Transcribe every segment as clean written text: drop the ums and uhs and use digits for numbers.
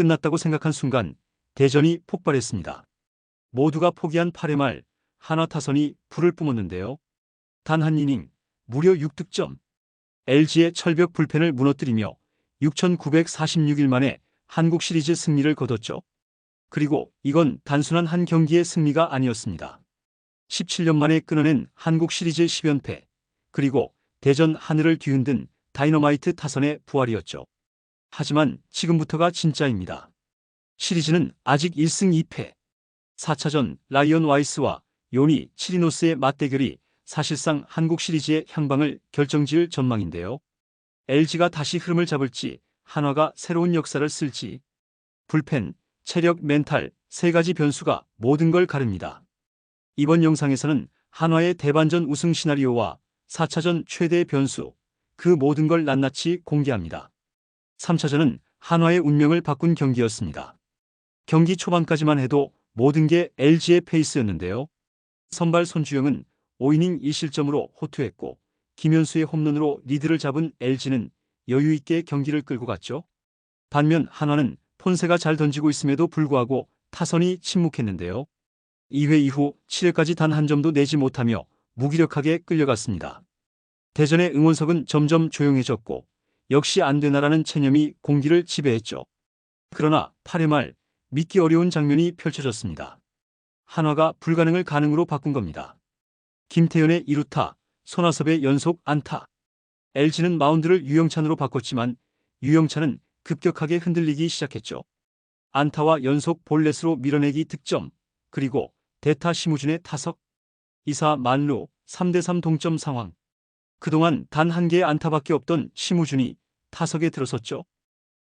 끝났다고 생각한 순간 대전이 폭발했습니다. 모두가 포기한 8회 말 한화 타선이 불을 뿜었는데요. 단 한 이닝 무려 6득점. LG의 철벽 불펜을 무너뜨리며 6,946일 만에 한국 시리즈 승리를 거뒀죠. 그리고 이건 단순한 한 경기의 승리가 아니었습니다. 17년 만에 끊어낸 한국 시리즈 10연패, 그리고 대전 하늘을 뒤흔든 다이너마이트 타선의 부활이었죠. 하지만 지금부터가 진짜입니다. 시리즈는 아직 1승 2패. 4차전 라이언 와이스와 요니 치리노스의 맞대결이 사실상 한국 시리즈의 향방을 결정지을 전망인데요. LG가 다시 흐름을 잡을지, 한화가 새로운 역사를 쓸지, 불펜, 체력, 멘탈 세 가지 변수가 모든 걸 가릅니다. 이번 영상에서는 한화의 대반전 우승 시나리오와 4차전 최대의 변수, 그 모든 걸 낱낱이 공개합니다. 3차전은 한화의 운명을 바꾼 경기였습니다. 경기 초반까지만 해도 모든 게 LG의 페이스였는데요. 선발 손주영은 5이닝 1실점으로 호투했고, 김현수의 홈런으로 리드를 잡은 LG는 여유있게 경기를 끌고 갔죠. 반면 한화는 폰세가 잘 던지고 있음에도 불구하고 타선이 침묵했는데요. 2회 이후 7회까지 단 한 점도 내지 못하며 무기력하게 끌려갔습니다. 대전의 응원석은 점점 조용해졌고, 역시 안 되나라는 체념이 공기를 지배했죠. 그러나 8회 말 믿기 어려운 장면이 펼쳐졌습니다. 한화가 불가능을 가능으로 바꾼 겁니다. 김태현의 2루타, 손아섭의 연속 안타. LG는 마운드를 유영찬으로 바꿨지만 유영찬은 급격하게 흔들리기 시작했죠. 안타와 연속 볼넷으로 밀어내기 득점, 그리고 대타 심우준의 타석. 2사 만루 3대3 동점 상황. 그동안 단 한 개의 안타밖에 없던 심우준이 타석에 들어섰죠.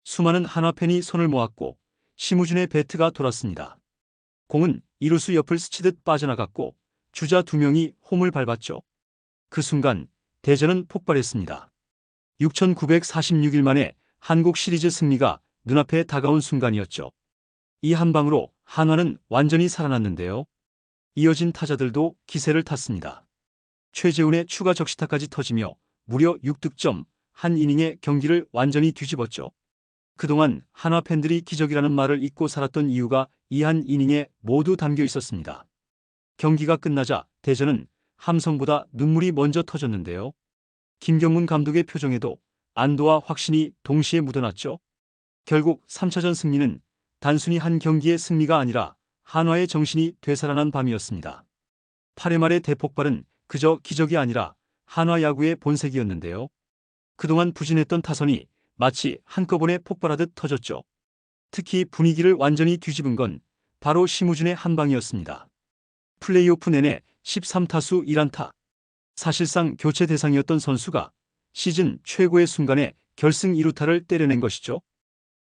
수많은 한화 팬이 손을 모았고 심우준의 배트가 돌았습니다. 공은 이루수 옆을 스치듯 빠져나갔고 주자 2명이 홈을 밟았죠. 그 순간 대전은 폭발했습니다. 6,946일 만에 한국 시리즈 승리가 눈앞에 다가온 순간이었죠. 이 한 방으로 한화는 완전히 살아났는데요. 이어진 타자들도 기세를 탔습니다. 최재훈의 추가 적시타까지 터지며 무려 6득점, 한 이닝의 경기를 완전히 뒤집었죠. 그동안 한화 팬들이 기적이라는 말을 잊고 살았던 이유가 이 한 이닝에 모두 담겨 있었습니다. 경기가 끝나자 대전은 함성보다 눈물이 먼저 터졌는데요. 김경문 감독의 표정에도 안도와 확신이 동시에 묻어났죠. 결국 3차전 승리는 단순히 한 경기의 승리가 아니라 한화의 정신이 되살아난 밤이었습니다. 8회 말의 대폭발은 그저 기적이 아니라 한화 야구의 본색이었는데요. 그동안 부진했던 타선이 마치 한꺼번에 폭발하듯 터졌죠. 특히 분위기를 완전히 뒤집은 건 바로 심우준의 한 방이었습니다. 플레이오프 내내 13타수 1안타. 사실상 교체 대상이었던 선수가 시즌 최고의 순간에 결승 2루타를 때려낸 것이죠.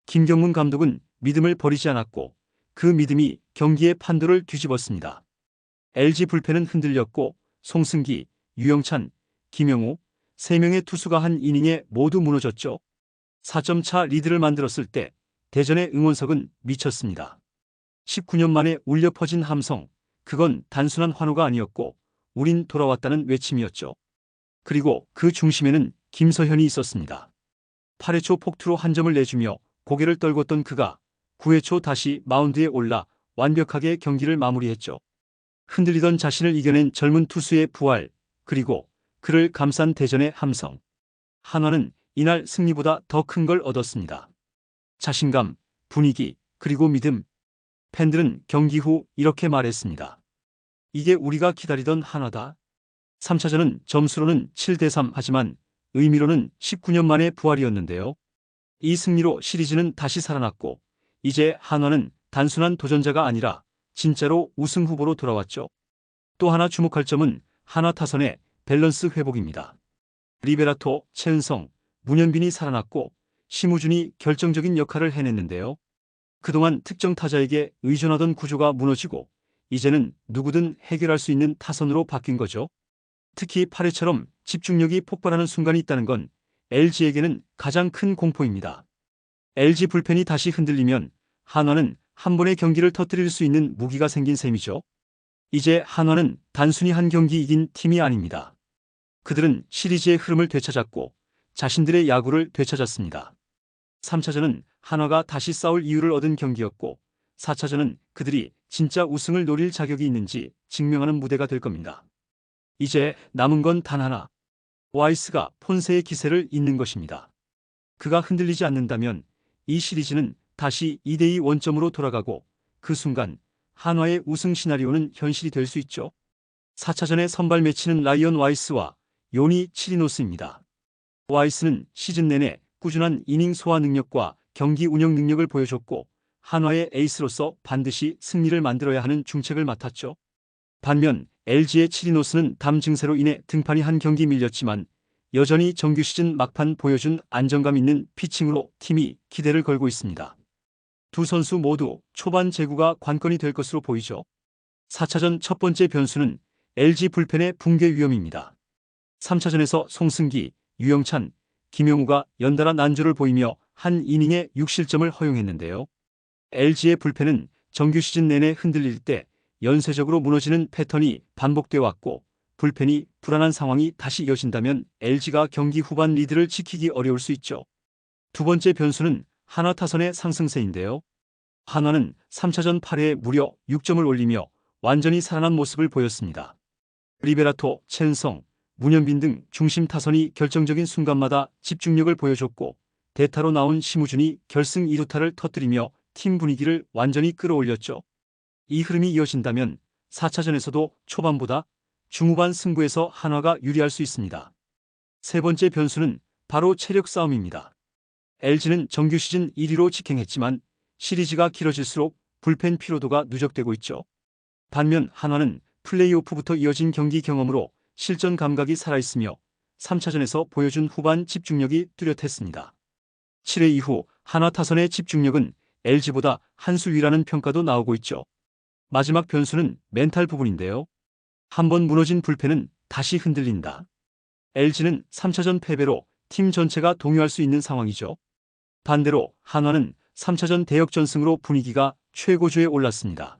김경문 감독은 믿음을 버리지 않았고 그 믿음이 경기의 판도를 뒤집었습니다. LG 불펜은 흔들렸고 송승기, 유영찬, 김영우 3명의 투수가 한 이닝에 모두 무너졌죠. 4점 차 리드를 만들었을 때 대전의 응원석은 미쳤습니다. 19년 만에 울려 퍼진 함성, 그건 단순한 환호가 아니었고 우린 돌아왔다는 외침이었죠. 그리고 그 중심에는 김서현이 있었습니다. 8회 초 폭투로 한 점을 내주며 고개를 떨궜던 그가 9회 초 다시 마운드에 올라 완벽하게 경기를 마무리했죠. 흔들리던 자신을 이겨낸 젊은 투수의 부활, 그리고 그를 감싼 대전의 함성. 한화는 이날 승리보다 더 큰 걸 얻었습니다. 자신감, 분위기, 그리고 믿음. 팬들은 경기 후 이렇게 말했습니다. 이게 우리가 기다리던 한화다. 3차전은 점수로는 7대3 하지만 의미로는 19년 만의 부활이었는데요. 이 승리로 시리즈는 다시 살아났고 이제 한화는 단순한 도전자가 아니라 진짜로 우승 후보로 돌아왔죠. 또 하나 주목할 점은 한화 타선의 밸런스 회복입니다. 리베라토, 최은성, 문현빈이 살아났고 심우준이 결정적인 역할을 해냈는데요. 그동안 특정 타자에게 의존하던 구조가 무너지고 이제는 누구든 해결할 수 있는 타선으로 바뀐 거죠. 특히 8회처럼 집중력이 폭발하는 순간이 있다는 건 LG에게는 가장 큰 공포입니다. LG 불펜이 다시 흔들리면 한화는 한 번의 경기를 터뜨릴 수 있는 무기가 생긴 셈이죠. 이제 한화는 단순히 한 경기 이긴 팀이 아닙니다. 그들은 시리즈의 흐름을 되찾았고 자신들의 야구를 되찾았습니다. 3차전은 한화가 다시 싸울 이유를 얻은 경기였고 4차전은 그들이 진짜 우승을 노릴 자격이 있는지 증명하는 무대가 될 겁니다. 이제 남은 건 단 하나. 와이스가 폰세의 기세를 잇는 것입니다. 그가 흔들리지 않는다면 이 시리즈는 다시 2대2 원점으로 돌아가고 그 순간 한화의 우승 시나리오는 현실이 될 수 있죠. 4차전의 선발 매치는 라이언 와이스와 요니 치리노스입니다. 와이스는 시즌 내내 꾸준한 이닝 소화 능력과 경기 운영 능력을 보여줬고 한화의 에이스로서 반드시 승리를 만들어야 하는 중책을 맡았죠. 반면 LG의 치리노스는 담 증세로 인해 등판이 한 경기 밀렸지만 여전히 정규 시즌 막판 보여준 안정감 있는 피칭으로 팀이 기대를 걸고 있습니다. 두 선수 모두 초반 제구가 관건이 될 것으로 보이죠. 4차전 첫 번째 변수는 LG 불펜의 붕괴 위험입니다. 3차전에서 송승기, 유영찬, 김용우가 연달아 난조를 보이며 한 이닝에 6실점을 허용했는데요. LG의 불펜은 정규 시즌 내내 흔들릴 때 연쇄적으로 무너지는 패턴이 반복돼 왔고 불펜이 불안한 상황이 다시 이어진다면 LG가 경기 후반 리드를 지키기 어려울 수 있죠. 두 번째 변수는 한화 타선의 상승세인데요. 한화는 3차전 8회에 무려 6점을 올리며 완전히 살아난 모습을 보였습니다. 리베라토, 첸성, 문현빈 등 중심 타선이 결정적인 순간마다 집중력을 보여줬고 대타로 나온 심우준이 결승 2루타를 터뜨리며 팀 분위기를 완전히 끌어올렸죠. 이 흐름이 이어진다면 4차전에서도 초반보다 중후반 승부에서 한화가 유리할 수 있습니다. 세 번째 변수는 바로 체력 싸움입니다. LG는 정규 시즌 1위로 직행했지만 시리즈가 길어질수록 불펜 피로도가 누적되고 있죠. 반면 한화는 플레이오프부터 이어진 경기 경험으로 실전 감각이 살아있으며 3차전에서 보여준 후반 집중력이 뚜렷했습니다. 7회 이후 한화 타선의 집중력은 LG보다 한 수 위라는 평가도 나오고 있죠. 마지막 변수는 멘탈 부분인데요. 한번 무너진 불펜은 다시 흔들린다. LG는 3차전 패배로 팀 전체가 동요할 수 있는 상황이죠. 반대로 한화는 3차전 대역전승으로 분위기가 최고조에 올랐습니다.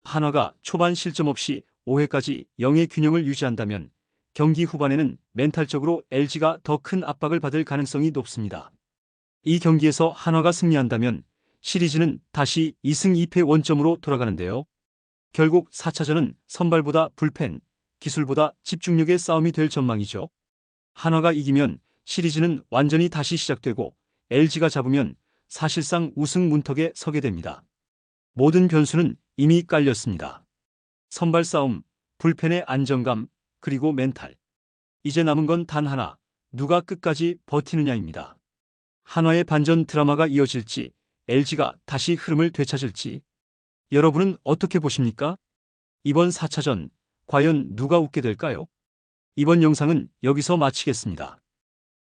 한화가 초반 실점 없이 5회까지 0의 균형을 유지한다면 경기 후반에는 멘탈적으로 LG가 더 큰 압박을 받을 가능성이 높습니다. 이 경기에서 한화가 승리한다면 시리즈는 다시 2승 2패 원점으로 돌아가는데요. 결국 4차전은 선발보다 불펜, 기술보다 집중력의 싸움이 될 전망이죠. 한화가 이기면 시리즈는 완전히 다시 시작되고 LG가 잡으면 사실상 우승 문턱에 서게 됩니다. 모든 변수는 이미 깔렸습니다. 선발 싸움, 불펜의 안정감, 그리고 멘탈. 이제 남은 건 단 하나, 누가 끝까지 버티느냐입니다. 한화의 반전 드라마가 이어질지, LG가 다시 흐름을 되찾을지. 여러분은 어떻게 보십니까? 이번 4차전, 과연 누가 웃게 될까요? 이번 영상은 여기서 마치겠습니다.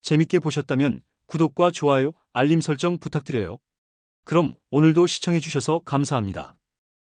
재밌게 보셨다면 구독과 좋아요, 알림 설정 부탁드려요. 그럼 오늘도 시청해주셔서 감사합니다.